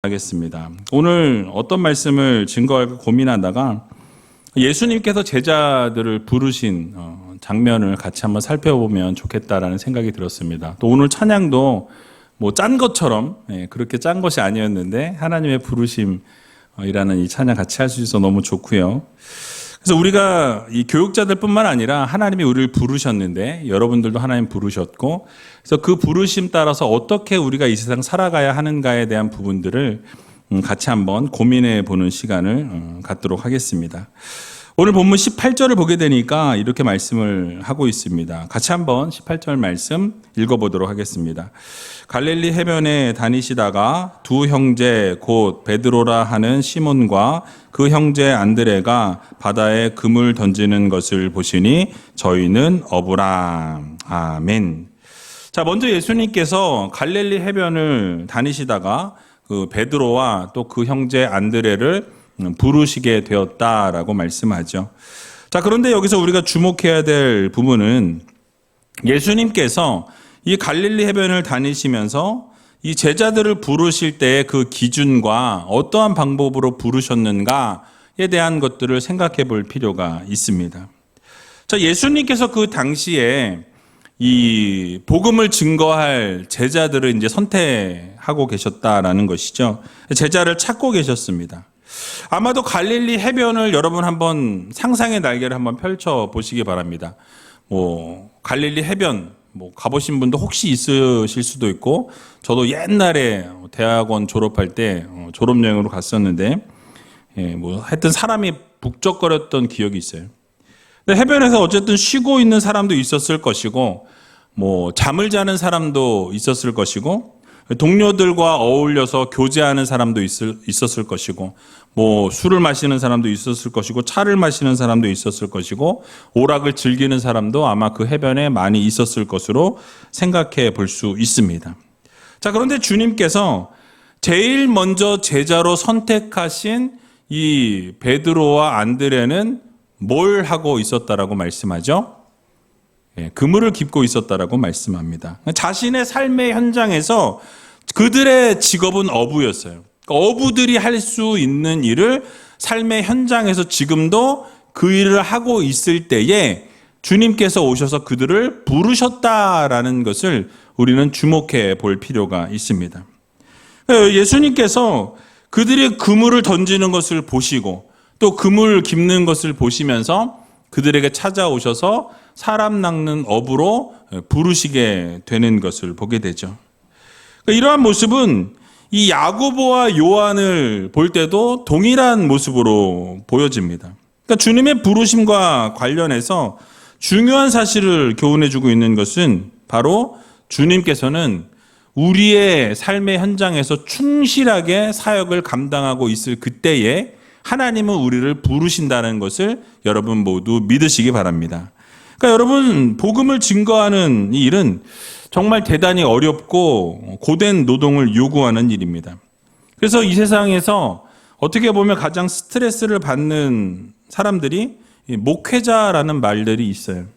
하겠습니다. 오늘 어떤 말씀을 증거할까 고민하다가 예수님께서 제자들을 부르신 장면을 같이 한번 살펴보면 좋겠다라는 생각이 들었습니다. 또 오늘 찬양도 뭐 짠 것처럼 그렇게 짠 것이 아니었는데 하나님의 부르심이라는 이 찬양 같이 할 수 있어서 너무 좋고요. 그래서 우리가 이 교육자들뿐만 아니라 하나님이 우리를 부르셨는데 여러분들도 하나님 부르셨고, 그래서 그 부르심 따라서 어떻게 우리가 이 세상 살아가야 하는가에 대한 부분들을 같이 한번 고민해 보는 시간을 갖도록 하겠습니다. 오늘 본문 18절을 보게 되니까 이렇게 말씀을 하고 있습니다. 같이 한번 18절 말씀 읽어보도록 하겠습니다. 갈릴리 해변에 다니시다가 두 형제 곧 베드로라 하는 시몬과 그 형제 안드레가 바다에 금을 던지는 것을 보시니 저희는 어부라. 아멘. 자, 먼저 예수님께서 갈릴리 해변을 다니시다가 그 베드로와 또 그 형제 안드레를 부르시게 되었다라고 말씀하죠. 자, 그런데 여기서 우리가 주목해야 될 부분은 예수님께서 이 갈릴리 해변을 다니시면서 이 제자들을 부르실 때의 그 기준과 어떠한 방법으로 부르셨는가에 대한 것들을 생각해 볼 필요가 있습니다. 자, 예수님께서 그 당시에 이 복음을 증거할 제자들을 이제 선택하고 계셨다라는 것이죠. 제자를 찾고 계셨습니다. 아마도 갈릴리 해변을 여러분 한번 상상의 날개를 한번 펼쳐 보시기 바랍니다. 갈릴리 해변 가보신 분도 혹시 있으실 수도 있고, 저도 옛날에 대학원 졸업할 때 졸업여행으로 갔었는데 하여튼 사람이 북적거렸던 기억이 있어요. 근데 해변에서 어쨌든 쉬고 있는 사람도 있었을 것이고, 잠을 자는 사람도 있었을 것이고, 동료들과 어울려서 교제하는 사람도 있었을 것이고, 술을 마시는 사람도 있었을 것이고, 차를 마시는 사람도 있었을 것이고, 오락을 즐기는 사람도 아마 그 해변에 많이 있었을 것으로 생각해 볼 수 있습니다. 자, 그런데 주님께서 제일 먼저 제자로 선택하신 이 베드로와 안드레는 뭘 하고 있었다라고 말씀하죠? 그물을 깁고 있었다라고 말씀합니다. 자신의 삶의 현장에서 그들의 직업은 어부였어요. 어부들이 할 수 있는 일을 삶의 현장에서 지금도 그 일을 하고 있을 때에 주님께서 오셔서 그들을 부르셨다라는 것을 우리는 주목해 볼 필요가 있습니다. 예수님께서 그들이 그물을 던지는 것을 보시고 또 그물 깁는 것을 보시면서 그들에게 찾아오셔서 사람 낚는 어부로 부르시게 되는 것을 보게 되죠. 이러한 모습은 이 야고보와 요한을 볼 때도 동일한 모습으로 보여집니다. 그러니까 주님의 부르심과 관련해서 중요한 사실을 교훈해주고 있는 것은 바로 주님께서는 우리의 삶의 현장에서 충실하게 사역을 감당하고 있을 그때에 하나님은 우리를 부르신다는 것을 여러분 모두 믿으시기 바랍니다. 그러니까 여러분, 복음을 증거하는 이 일은 정말 대단히 어렵고 고된 노동을 요구하는 일입니다. 그래서 이 세상에서 어떻게 보면 가장 스트레스를 받는 사람들이 목회자라는 말들이 있어요.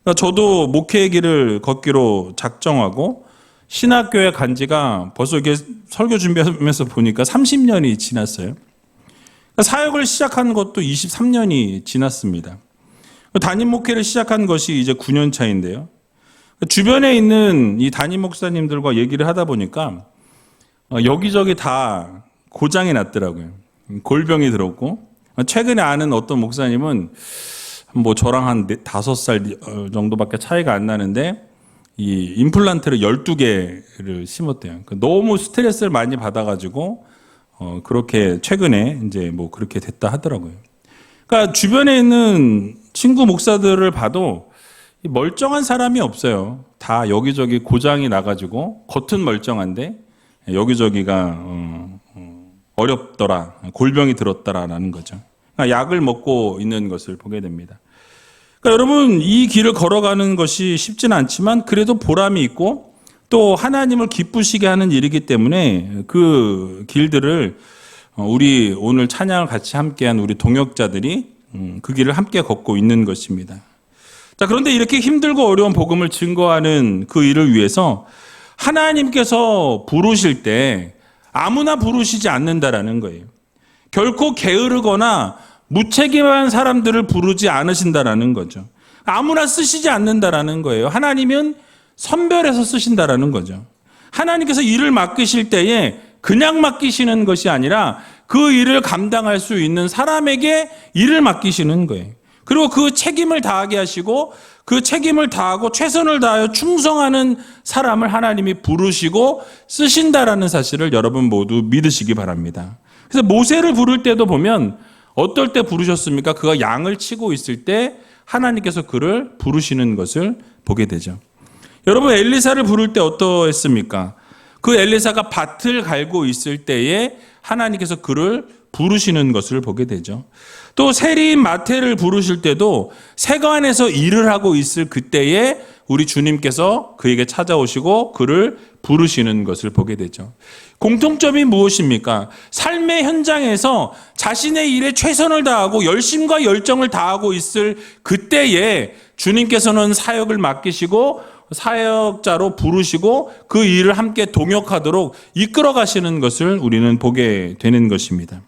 그러니까 저도 목회의 길을 걷기로 작정하고 신학교에 간 지가 벌써 이게 설교 준비하면서 보니까 30년이 지났어요. 사역을 시작한 것도 23년이 지났습니다. 담임 목회를 시작한 것이 이제 9년 차인데요. 주변에 있는 이 담임 목사님들과 얘기를 하다 보니까 여기저기 다 고장이 났더라고요. 골병이 들었고, 최근에 아는 어떤 목사님은 저랑 한 5살 정도밖에 차이가 안 나는데 이 임플란트를 12개를 심었대요. 너무 스트레스를 많이 받아가지고 그렇게 최근에 이제 그렇게 됐다 하더라고요. 그러니까 주변에 있는 친구 목사들을 봐도 멀쩡한 사람이 없어요. 다 여기저기 고장이 나가지고 겉은 멀쩡한데 여기저기가 어렵더라, 골병이 들었더라라는 거죠. 그러니까 약을 먹고 있는 것을 보게 됩니다. 그러니까 여러분, 이 길을 걸어가는 것이 쉽지는 않지만 그래도 보람이 있고 또 하나님을 기쁘시게 하는 일이기 때문에 그 길들을 우리 오늘 찬양을 같이 함께한 우리 동역자들이 그 길을 함께 걷고 있는 것입니다. 자, 그런데 이렇게 힘들고 어려운 복음을 증거하는 그 일을 위해서 하나님께서 부르실 때 아무나 부르시지 않는다라는 거예요. 결코 게으르거나 무책임한 사람들을 부르지 않으신다라는 거죠. 아무나 쓰시지 않는다라는 거예요. 하나님은 선별해서 쓰신다라는 거죠. 하나님께서 일을 맡기실 때에 그냥 맡기시는 것이 아니라 그 일을 감당할 수 있는 사람에게 일을 맡기시는 거예요. 그리고 그 책임을 다하게 하시고 그 책임을 다하고 최선을 다하여 충성하는 사람을 하나님이 부르시고 쓰신다라는 사실을 여러분 모두 믿으시기 바랍니다. 그래서 모세를 부를 때도 보면 어떨 때 부르셨습니까? 그가 양을 치고 있을 때 하나님께서 그를 부르시는 것을 보게 되죠. 여러분 엘리사를 부를 때 어떠했습니까? 그 엘리사가 밭을 갈고 있을 때에 하나님께서 그를 부르시는 것을 보게 되죠. 또 세리인 마태를 부르실 때도 세관에서 일을 하고 있을 그때에 우리 주님께서 그에게 찾아오시고 그를 부르시는 것을 보게 되죠. 공통점이 무엇입니까? 삶의 현장에서 자신의 일에 최선을 다하고 열심과 열정을 다하고 있을 그때에 주님께서는 사역을 맡기시고 사역자로 부르시고 그 일을 함께 동역하도록 이끌어 가시는 것을 우리는 보게 되는 것입니다.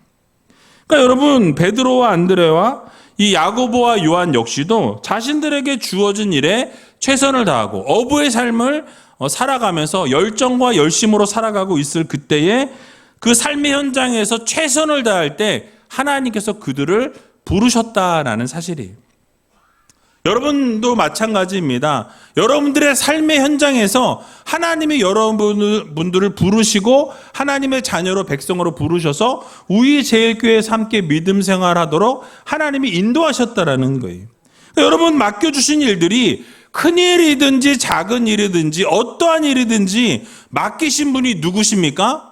그러니까 여러분 베드로와 안드레와 이 야고보와 요한 역시도 자신들에게 주어진 일에 최선을 다하고 어부의 삶을 살아가면서 열정과 열심으로 살아가고 있을 그때에 그 삶의 현장에서 최선을 다할 때 하나님께서 그들을 부르셨다라는 사실이에요. 여러분도 마찬가지입니다. 여러분들의 삶의 현장에서 하나님이 여러분들을 부르시고 하나님의 자녀로 백성으로 부르셔서 우리 제일교회에서 함께 믿음 생활하도록 하나님이 인도하셨다라는 거예요. 그러니까 여러분 맡겨주신 일들이 큰 일이든지 작은 일이든지 어떠한 일이든지 맡기신 분이 누구십니까?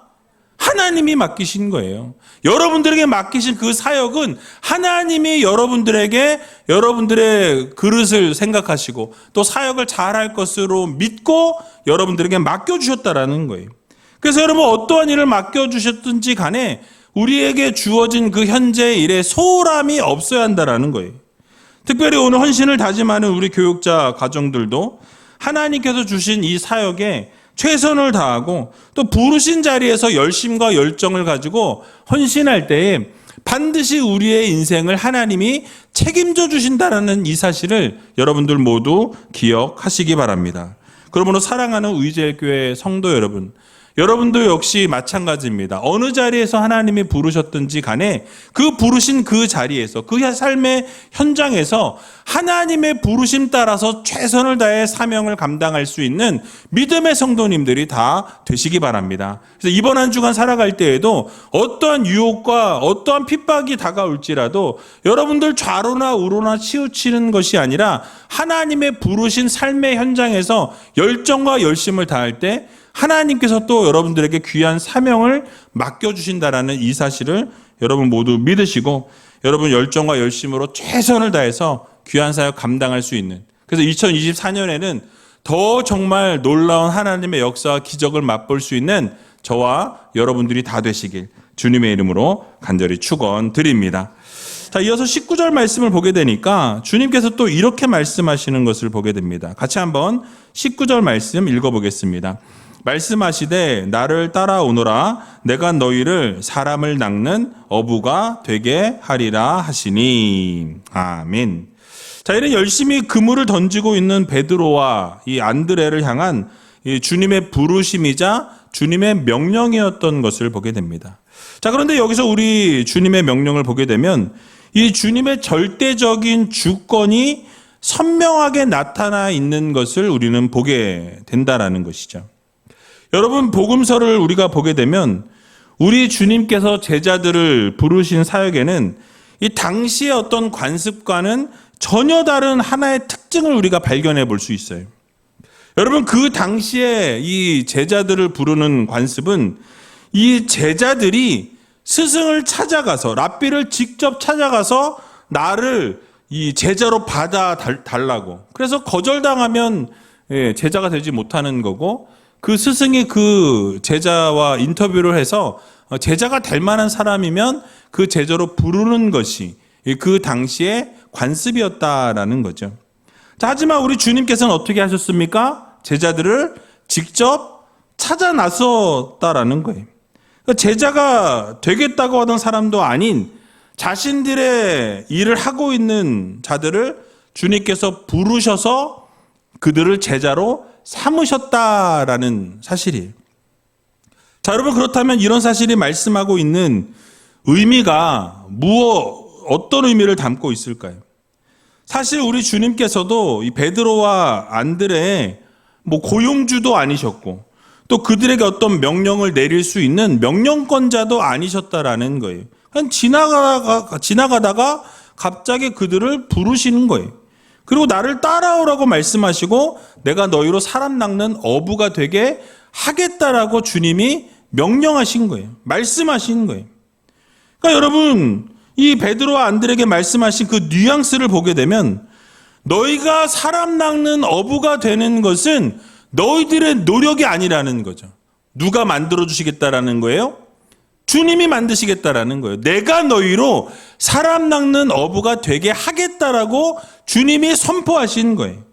하나님이 맡기신 거예요. 여러분들에게 맡기신 그 사역은 하나님이 여러분들에게 여러분들의 그릇을 생각하시고 또 사역을 잘할 것으로 믿고 여러분들에게 맡겨주셨다라는 거예요. 그래서 여러분 어떠한 일을 맡겨주셨든지 간에 우리에게 주어진 그 현재 일에 소홀함이 없어야 한다라는 거예요. 특별히 오늘 헌신을 다짐하는 우리 교육자 가정들도 하나님께서 주신 이 사역에 최선을 다하고 또 부르신 자리에서 열심과 열정을 가지고 헌신할 때에 반드시 우리의 인생을 하나님이 책임져 주신다는 이 사실을 여러분들 모두 기억하시기 바랍니다. 그러므로 사랑하는 의제교회 성도 여러분, 여러분도 역시 마찬가지입니다. 어느 자리에서 하나님이 부르셨든지 간에 그 부르신 그 자리에서 그 삶의 현장에서 하나님의 부르심 따라서 최선을 다해 사명을 감당할 수 있는 믿음의 성도님들이 다 되시기 바랍니다. 그래서 이번 한 주간 살아갈 때에도 어떠한 유혹과 어떠한 핍박이 다가올지라도 여러분들 좌로나 우로나 치우치는 것이 아니라 하나님의 부르신 삶의 현장에서 열정과 열심을 다할 때 하나님께서 또 여러분들에게 귀한 사명을 맡겨주신다라는 이 사실을 여러분 모두 믿으시고 여러분 열정과 열심으로 최선을 다해서 귀한 사역 감당할 수 있는, 그래서 2024년에는 더 정말 놀라운 하나님의 역사와 기적을 맛볼 수 있는 저와 여러분들이 다 되시길 주님의 이름으로 간절히 축원드립니다. 자, 이어서 19절 말씀을 보게 되니까 주님께서 또 이렇게 말씀하시는 것을 보게 됩니다. 같이 한번 19절 말씀 읽어보겠습니다. 말씀하시되 나를 따라오너라 내가 너희를 사람을 낚는 어부가 되게 하리라 하시니. 아멘. 자, 이는 열심히 그물을 던지고 있는 베드로와 이 안드레를 향한 이 주님의 부르심이자 주님의 명령이었던 것을 보게 됩니다. 자, 그런데 여기서 우리 주님의 명령을 보게 되면 이 주님의 절대적인 주권이 선명하게 나타나 있는 것을 우리는 보게 된다라는 것이죠. 여러분 복음서를 우리가 보게 되면 우리 주님께서 제자들을 부르신 사역에는 이 당시의 어떤 관습과는 전혀 다른 하나의 특징을 우리가 발견해 볼 수 있어요. 여러분 그 당시에 이 제자들을 부르는 관습은 이 제자들이 스승을 찾아가서 랍비를 직접 찾아가서 나를 이 제자로 받아 달라고, 그래서 거절당하면 제자가 되지 못하는 거고 그 스승이 그 제자와 인터뷰를 해서 제자가 될 만한 사람이면 그 제자로 부르는 것이 그 당시의 관습이었다라는 거죠. 자, 하지만 우리 주님께서는 어떻게 하셨습니까? 제자들을 직접 찾아 나섰다라는 거예요. 제자가 되겠다고 하던 사람도 아닌 자신들의 일을 하고 있는 자들을 주님께서 부르셔서 그들을 제자로 삼으셨다라는 사실이에요. 자, 여러분, 그렇다면 이런 사실이 말씀하고 있는 의미가 어떤 의미를 담고 있을까요? 사실 우리 주님께서도 이 베드로와 안드레의 고용주도 아니셨고 또 그들에게 어떤 명령을 내릴 수 있는 명령권자도 아니셨다라는 거예요. 그냥 지나가다가 갑자기 그들을 부르시는 거예요. 그리고 나를 따라오라고 말씀하시고 내가 너희로 사람 낚는 어부가 되게 하겠다라고 주님이 명령하신 거예요. 말씀하신 거예요. 그러니까 여러분, 이 베드로와 안드레에게 말씀하신 그 뉘앙스를 보게 되면 너희가 사람 낚는 어부가 되는 것은 너희들의 노력이 아니라는 거죠. 누가 만들어주시겠다라는 거예요? 주님이 만드시겠다라는 거예요. 내가 너희로 사람 낚는 어부가 되게 하겠다라고 주님이 선포하신 거예요.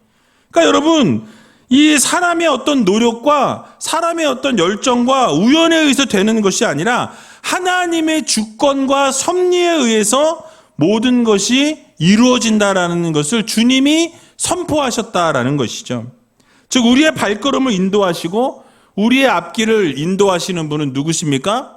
그러니까 여러분, 이 사람의 어떤 노력과 사람의 어떤 열정과 우연에 의해서 되는 것이 아니라 하나님의 주권과 섭리에 의해서 모든 것이 이루어진다라는 것을 주님이 선포하셨다라는 것이죠. 즉 우리의 발걸음을 인도하시고 우리의 앞길을 인도하시는 분은 누구십니까?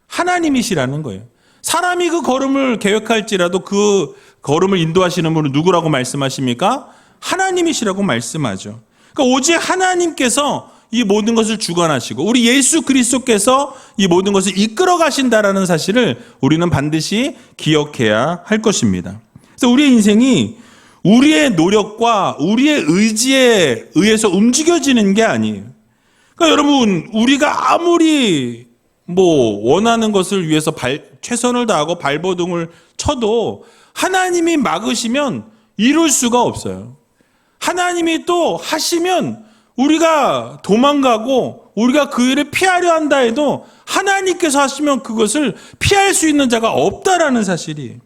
하나님이시라는 거예요. 사람이 그 걸음을 계획할지라도 그 걸음을 인도하시는 분은 누구라고 말씀하십니까? 하나님이시라고 말씀하죠. 그러니까 오직 하나님께서 이 모든 것을 주관하시고 우리 예수 그리스도께서 이 모든 것을 이끌어 가신다라는 사실을 우리는 반드시 기억해야 할 것입니다. 그래서 우리의 인생이 우리의 노력과 우리의 의지에 의해서 움직여지는 게 아니에요. 그러니까 여러분, 우리가 아무리 원하는 것을 위해서 최선을 다하고 발버둥을 쳐도 하나님이 막으시면 이룰 수가 없어요. 하나님이 또 하시면 우리가 도망가고 우리가 그 일을 피하려 한다 해도 하나님께서 하시면 그것을 피할 수 있는 자가 없다라는 사실이에요.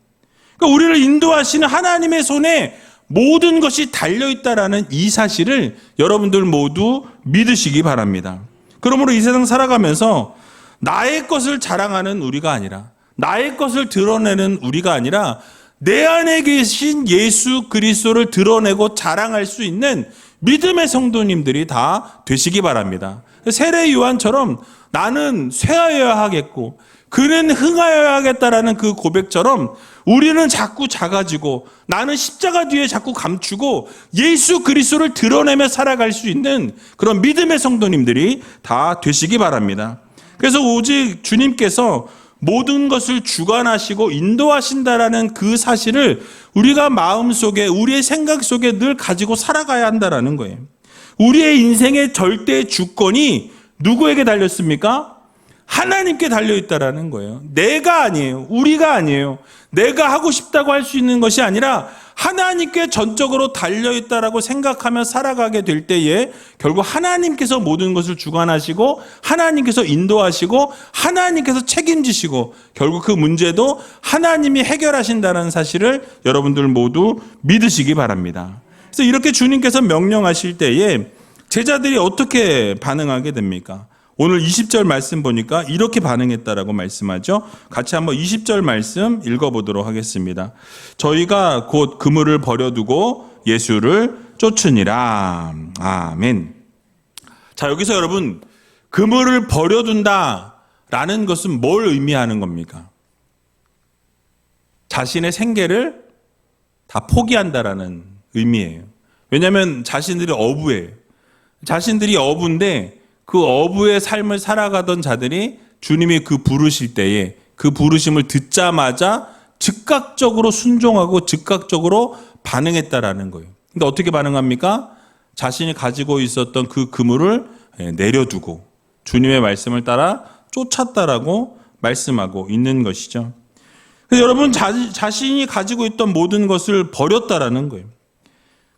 그러니까 우리를 인도하시는 하나님의 손에 모든 것이 달려있다라는 이 사실을 여러분들 모두 믿으시기 바랍니다. 그러므로 이 세상 살아가면서 나의 것을 자랑하는 우리가 아니라 나의 것을 드러내는 우리가 아니라 내 안에 계신 예수 그리스도를 드러내고 자랑할 수 있는 믿음의 성도님들이 다 되시기 바랍니다. 세례 요한처럼 나는 쇠하여야 하겠고 그는 흥하여야 하겠다라는 그 고백처럼 우리는 자꾸 작아지고 나는 십자가 뒤에 자꾸 감추고 예수 그리스도를 드러내며 살아갈 수 있는 그런 믿음의 성도님들이 다 되시기 바랍니다. 그래서 오직 주님께서 모든 것을 주관하시고 인도하신다라는 그 사실을 우리가 마음속에 우리의 생각 속에 늘 가지고 살아가야 한다라는 거예요. 우리의 인생의 절대 주권이 누구에게 달렸습니까? 하나님께 달려있다라는 거예요. 내가 아니에요. 우리가 아니에요. 내가 하고 싶다고 할 수 있는 것이 아니라 하나님께 전적으로 달려있다라고 생각하며 살아가게 될 때에 결국 하나님께서 모든 것을 주관하시고 하나님께서 인도하시고 하나님께서 책임지시고 결국 그 문제도 하나님이 해결하신다는 사실을 여러분들 모두 믿으시기 바랍니다. 그래서 이렇게 주님께서 명령하실 때에 제자들이 어떻게 반응하게 됩니까? 오늘 20절 말씀 보니까 이렇게 반응했다라고 말씀하죠. 같이 한번 20절 말씀 읽어보도록 하겠습니다. 저희가 곧 그물을 버려두고 예수를 쫓으니라. 아멘. 자, 여기서 여러분, 그물을 버려둔다라는 것은 뭘 의미하는 겁니까? 자신의 생계를 다 포기한다라는 의미예요. 왜냐하면 자신들이 어부예요. 자신들이 어부인데 그 어부의 삶을 살아가던 자들이 주님이 그 부르실 때에 그 부르심을 듣자마자 즉각적으로 순종하고 즉각적으로 반응했다라는 거예요. 근데 어떻게 반응합니까? 자신이 가지고 있었던 그 그물을 내려두고 주님의 말씀을 따라 쫓았다라고 말씀하고 있는 것이죠. 그래서 여러분 자신이 가지고 있던 모든 것을 버렸다라는 거예요.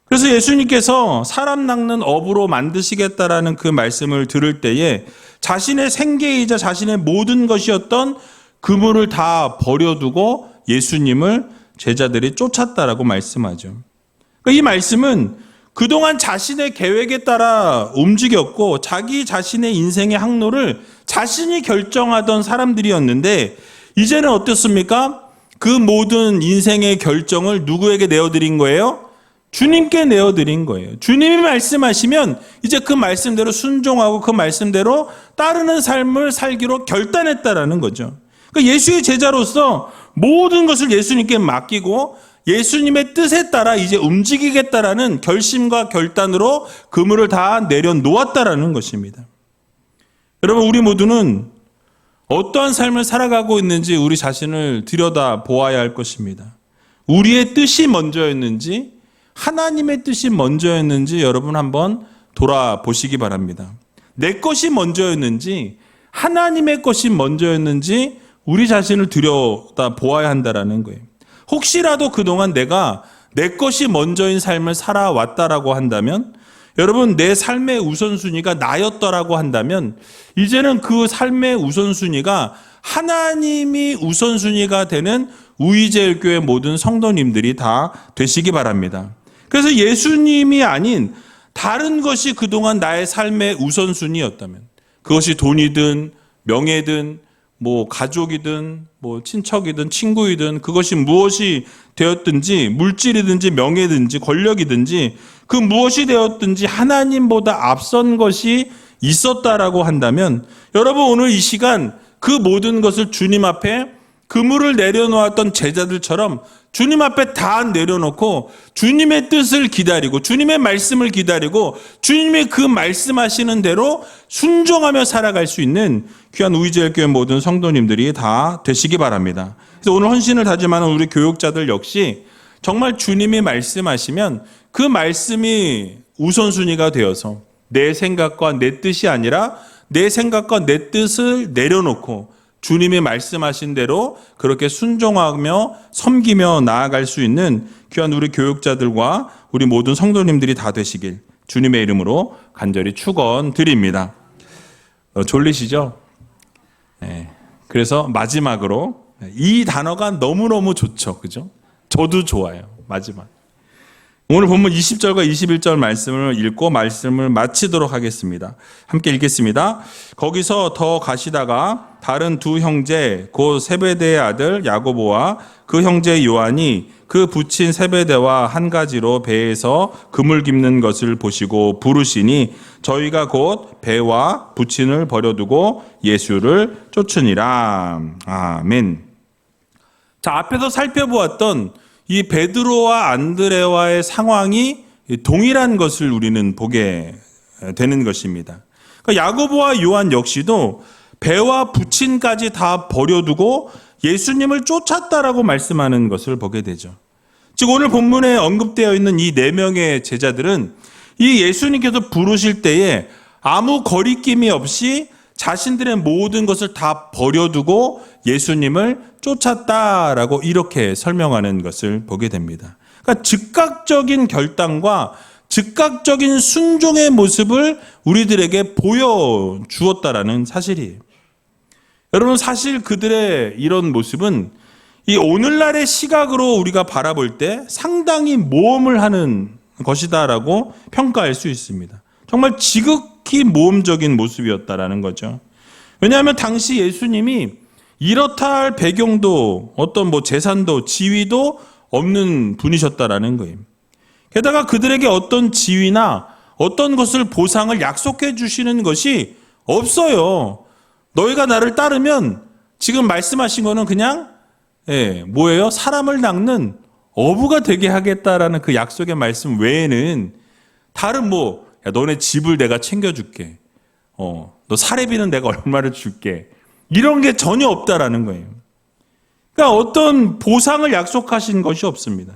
그래서 예수님께서 사람 낚는 어부로 만드시겠다라는 그 말씀을 들을 때에 자신의 생계이자 자신의 모든 것이었던 그물을 다 버려두고 예수님을 제자들이 쫓았다라고 말씀하죠. 이 말씀은 그동안 자신의 계획에 따라 움직였고 자기 자신의 인생의 항로를 자신이 결정하던 사람들이었는데 이제는 어떻습니까? 그 모든 인생의 결정을 누구에게 내어드린 거예요? 주님께 내어드린 거예요. 주님이 말씀하시면 이제 그 말씀대로 순종하고 그 말씀대로 따르는 삶을 살기로 결단했다라는 거죠. 그러니까 예수의 제자로서 모든 것을 예수님께 맡기고 예수님의 뜻에 따라 이제 움직이겠다라는 결심과 결단으로 그물을 다 내려놓았다라는 것입니다. 여러분, 우리 모두는 어떠한 삶을 살아가고 있는지 우리 자신을 들여다 보아야 할 것입니다. 우리의 뜻이 먼저였는지 하나님의 뜻이 먼저였는지 여러분 한번 돌아보시기 바랍니다. 내 것이 먼저였는지 하나님의 것이 먼저였는지 우리 자신을 들여다 보아야 한다라는 거예요. 혹시라도 그동안 내가 내 것이 먼저인 삶을 살아왔다라고 한다면, 여러분, 내 삶의 우선순위가 나였더라고 한다면 이제는 그 삶의 우선순위가 하나님이 우선순위가 되는 우이제일교회 모든 성도님들이 다 되시기 바랍니다. 그래서 예수님이 아닌 다른 것이 그동안 나의 삶의 우선순위였다면, 그것이 돈이든 명예든 가족이든 친척이든 친구이든 그것이 무엇이 되었든지, 물질이든지 명예든지 권력이든지 그 무엇이 되었든지 하나님보다 앞선 것이 있었다라고 한다면, 여러분, 오늘 이 시간 그 모든 것을 주님 앞에 그물을 내려놓았던 제자들처럼 주님 앞에 다 내려놓고 주님의 뜻을 기다리고 주님의 말씀을 기다리고 주님의 그 말씀하시는 대로 순종하며 살아갈 수 있는 귀한 우이제일교회 모든 성도님들이 다 되시기 바랍니다. 그래서 오늘 헌신을 다짐하는 우리 교육자들 역시 정말 주님이 말씀하시면 그 말씀이 우선순위가 되어서 내 생각과 내 뜻이 아니라 내 생각과 내 뜻을 내려놓고 주님이 말씀하신 대로 그렇게 순종하며 섬기며 나아갈 수 있는 귀한 우리 교육자들과 우리 모든 성도님들이 다 되시길 주님의 이름으로 간절히 축원드립니다. 졸리시죠? 네. 그래서 마지막으로 이 단어가 너무너무 좋죠. 그죠? 저도 좋아요. 마지막. 오늘 본문 20절과 21절 말씀을 읽고 말씀을 마치도록 하겠습니다. 함께 읽겠습니다. 거기서 더 가시다가 다른 두 형제 곧 세베대의 아들 야고보와 그 형제 요한이 그 붙인 세베대와 한 가지로 배에서 그물 깁는 것을 보시고 부르시니 저희가 곧 배와 붙인을 버려두고 예수를 쫓으니라. 아멘. 자, 앞에서 살펴보았던 이 베드로와 안드레와의 상황이 동일한 것을 우리는 보게 되는 것입니다. 그러니까 야고보와 요한 역시도 배와 부친까지 다 버려두고 예수님을 쫓았다라고 말씀하는 것을 보게 되죠. 즉 오늘 본문에 언급되어 있는 이 네 명의 제자들은 이 예수님께서 부르실 때에 아무 거리낌이 없이 자신들의 모든 것을 다 버려두고 예수님을 쫓았다라고 이렇게 설명하는 것을 보게 됩니다. 그러니까 즉각적인 결단과 즉각적인 순종의 모습을 우리들에게 보여주었다라는 사실이에요. 여러분, 사실 그들의 이런 모습은 이 오늘날의 시각으로 우리가 바라볼 때 상당히 모험을 하는 것이다라고 평가할 수 있습니다. 정말 지극히 모험적인 모습이었다라는 거죠. 왜냐하면 당시 예수님이 이렇다 할 배경도 어떤 재산도 지위도 없는 분이셨다라는 거예요. 게다가 그들에게 어떤 지위나 어떤 것을 보상을 약속해 주시는 것이 없어요. 너희가 나를 따르면 지금 말씀하신 거는 그냥 뭐예요? 사람을 낚는 어부가 되게 하겠다라는 그 약속의 말씀 외에는 다른 야, 너네 집을 내가 챙겨줄게. 너 사례비는 내가 얼마를 줄게. 이런 게 전혀 없다라는 거예요. 그러니까 어떤 보상을 약속하신 것이 없습니다.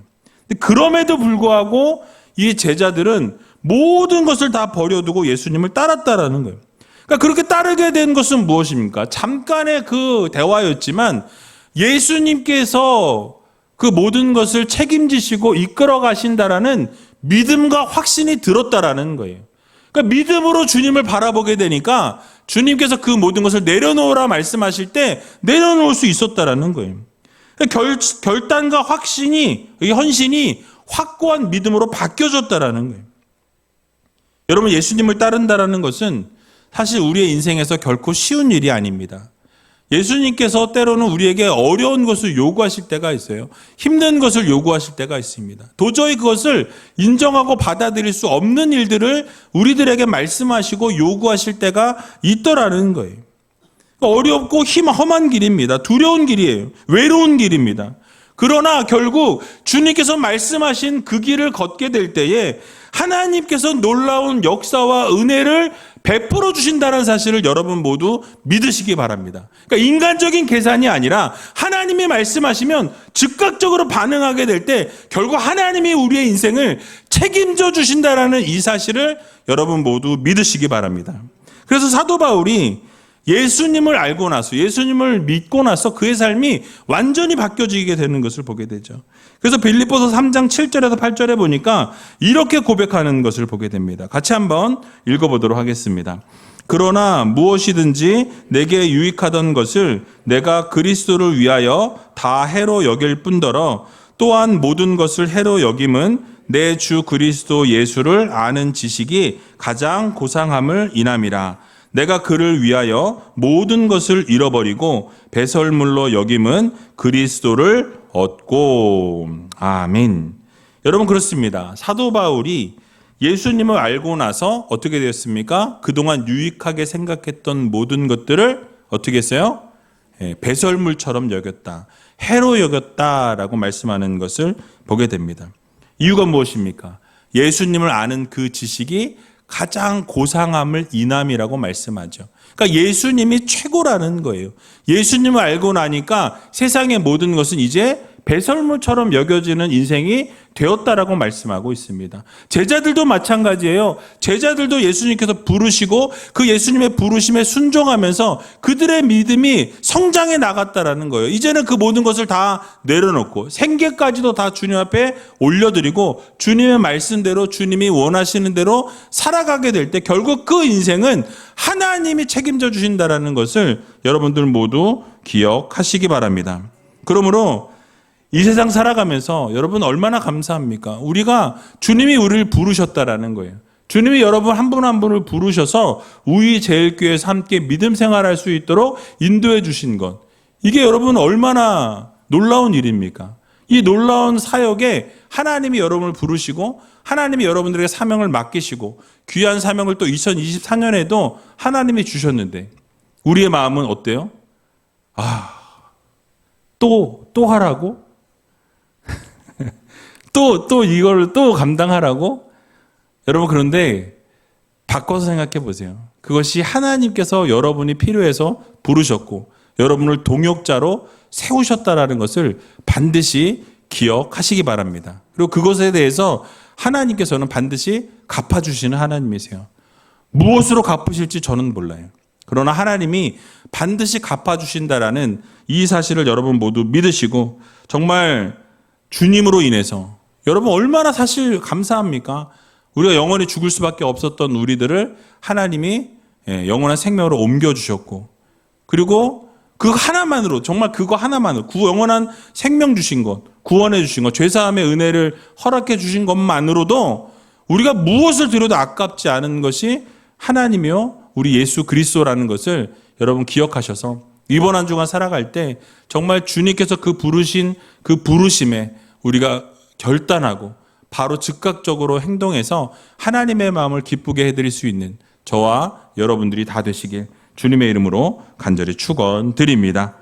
그럼에도 불구하고 이 제자들은 모든 것을 다 버려두고 예수님을 따랐다라는 거예요. 그러니까 그렇게 따르게 된 것은 무엇입니까? 잠깐의 그 대화였지만 예수님께서 그 모든 것을 책임지시고 이끌어 가신다라는 믿음과 확신이 들었다라는 거예요. 그러니까 믿음으로 주님을 바라보게 되니까 주님께서 그 모든 것을 내려놓으라 말씀하실 때 내려놓을 수 있었다라는 거예요. 결단과 확신이, 헌신이 확고한 믿음으로 바뀌어졌다라는 거예요. 여러분, 예수님을 따른다라는 것은 사실 우리의 인생에서 결코 쉬운 일이 아닙니다. 예수님께서 때로는 우리에게 어려운 것을 요구하실 때가 있어요. 힘든 것을 요구하실 때가 있습니다. 도저히 그것을 인정하고 받아들일 수 없는 일들을 우리들에게 말씀하시고 요구하실 때가 있더라는 거예요. 어렵고 험한 길입니다. 두려운 길이에요. 외로운 길입니다. 그러나 결국 주님께서 말씀하신 그 길을 걷게 될 때에 하나님께서 놀라운 역사와 은혜를 베풀어 주신다는 사실을 여러분 모두 믿으시기 바랍니다. 그러니까 인간적인 계산이 아니라 하나님이 말씀하시면 즉각적으로 반응하게 될 때 결국 하나님이 우리의 인생을 책임져 주신다는 이 사실을 여러분 모두 믿으시기 바랍니다. 그래서 사도 바울이 예수님을 알고 나서, 예수님을 믿고 나서 그의 삶이 완전히 바뀌어지게 되는 것을 보게 되죠. 그래서 빌립보서 3장 7절에서 8절에 보니까 이렇게 고백하는 것을 보게 됩니다. 같이 한번 읽어보도록 하겠습니다. 그러나 무엇이든지 내게 유익하던 것을 내가 그리스도를 위하여 다 해로 여길 뿐더러 또한 모든 것을 해로 여김은 내 주 그리스도 예수를 아는 지식이 가장 고상함을 인함이라. 내가 그를 위하여 모든 것을 잃어버리고 배설물로 여김은 그리스도를 얻고. 아멘. 여러분 그렇습니다. 사도 바울이 예수님을 알고 나서 어떻게 되었습니까? 그동안 유익하게 생각했던 모든 것들을 어떻게 했어요? 배설물처럼 여겼다. 해로 여겼다라고 말씀하는 것을 보게 됩니다. 이유가 무엇입니까? 예수님을 아는 그 지식이 가장 고상함을 인함이라고 말씀하죠. 그러니까 예수님이 최고라는 거예요. 예수님을 알고 나니까 세상의 모든 것은 이제 배설물처럼 여겨지는 인생이 되었다라고 말씀하고 있습니다. 제자들도 마찬가지예요. 제자들도 예수님께서 부르시고 그 예수님의 부르심에 순종하면서 그들의 믿음이 성장해 나갔다라는 거예요. 이제는 그 모든 것을 다 내려놓고 생계까지도 다 주님 앞에 올려드리고 주님의 말씀대로 주님이 원하시는 대로 살아가게 될 때 결국 그 인생은 하나님이 책임져 주신다라는 것을 여러분들 모두 기억하시기 바랍니다. 그러므로 이 세상 살아가면서 여러분 얼마나 감사합니까? 우리가 주님이 우리를 부르셨다라는 거예요. 주님이 여러분 한 분 한 분을 부르셔서 우리 제일교회에서 함께 믿음 생활할 수 있도록 인도해 주신 것. 이게 여러분 얼마나 놀라운 일입니까? 이 놀라운 사역에 하나님이 여러분을 부르시고 하나님이 여러분들에게 사명을 맡기시고 귀한 사명을 또 2024년에도 하나님이 주셨는데 우리의 마음은 어때요? 또 하라고? 또 이걸 또 감당하라고? 여러분 그런데 바꿔서 생각해 보세요. 그것이 하나님께서 여러분이 필요해서 부르셨고 여러분을 동역자로 세우셨다라는 것을 반드시 기억하시기 바랍니다. 그리고 그것에 대해서 하나님께서는 반드시 갚아주시는 하나님이세요. 무엇으로 갚으실지 저는 몰라요. 그러나 하나님이 반드시 갚아주신다라는 이 사실을 여러분 모두 믿으시고 정말 주님으로 인해서 여러분 얼마나 사실 감사합니까? 우리가 영원히 죽을 수밖에 없었던 우리들을 하나님이 영원한 생명으로 옮겨주셨고 그리고 그 하나만으로 정말 그거 하나만으로 영원한 생명 주신 것, 구원해 주신 것, 죄사함의 은혜를 허락해 주신 것만으로도 우리가 무엇을 드려도 아깝지 않은 것이 하나님이요 우리 예수 그리스도라는 것을 여러분 기억하셔서 이번 한 주간 살아갈 때 정말 주님께서 그 부르신 그 부르심에 우리가 결단하고 바로 즉각적으로 행동해서 하나님의 마음을 기쁘게 해드릴 수 있는 저와 여러분들이 다 되시길 주님의 이름으로 간절히 축원드립니다.